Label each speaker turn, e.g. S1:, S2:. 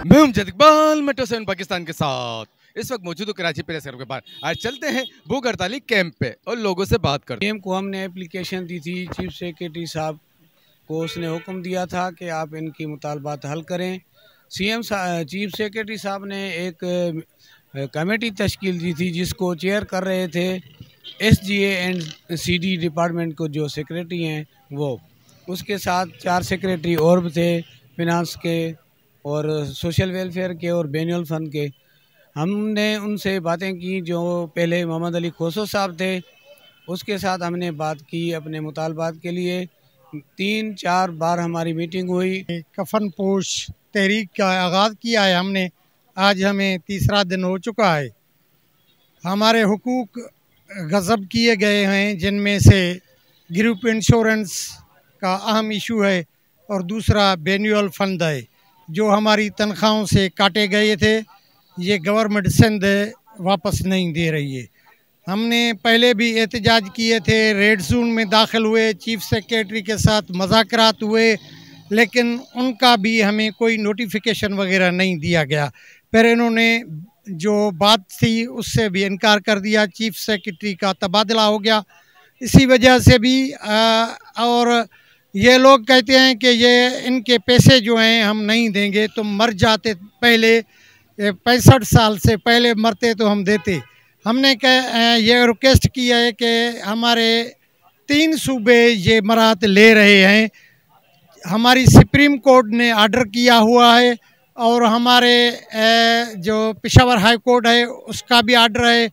S1: मैं हूं जद इकबाल मेट्रो 7 पाकिस्तान के साथ इस वक्त मौजूद हूं कराची प्रेस क्लब के पास। आज चलते हैं भूख हड़ताली कैंप पे और लोगों से बात करते हैं।
S2: सीएम को हमने एप्लीकेशन दी थी, चीफ सेक्रेटरी साहब को उसने हुक्म दिया था कि आप इनकी मुतालबात हल करें। चीफ सेक्रेटरी साहब ने एक कमेटी तश्कील दी थी जिसको चेयर कर रहे थे SGA एंड CD डिपार्टमेंट को जो सेक्रेटरी हैं वो, उसके साथ 4 सेक्रेटरी और भी थे, फिनांस के और सोशल वेलफेयर के और बैनुअल फ़ंड के। हमने उनसे बातें की, जो पहले मोहम्मद अली खोसो साहब थे उसके साथ हमने बात की अपने मुतालबात के लिए। 3-4 बार हमारी मीटिंग हुई।
S3: कफन पोश तहरीक का आगाज़ किया है हमने, आज हमें तीसरा दिन हो चुका है। हमारे हुकूक गज़ब किए गए हैं, जिनमें से ग्रुप इंश्योरेंस का अहम इशू है और दूसरा बैनुअल फ़ंड है जो हमारी तनख्वाहों से काटे गए थे। ये गवर्नमेंट सिंध वापस नहीं दे रही है। हमने पहले भी एहतजाज किए थे, रेड जोन में दाखिल हुए, चीफ सेक्रेटरी के साथ मज़ाकरात हुए, लेकिन उनका भी हमें कोई नोटिफिकेशन वगैरह नहीं दिया गया। फिर इन्होंने जो बात थी उससे भी इनकार कर दिया, चीफ सेक्रेटरी का तबादला हो गया। इसी वजह से भी और ये लोग कहते हैं कि ये इनके पैसे जो हैं हम नहीं देंगे, तुम मर जाते पहले, 65 साल से पहले मरते तो हम देते। हमने ये रिक्वेस्ट की है कि हमारे 3 सूबे ये मराहत ले रहे हैं। हमारी सुप्रीम कोर्ट ने आर्डर किया हुआ है और हमारे जो पेशावर हाई कोर्ट है उसका भी आर्डर है।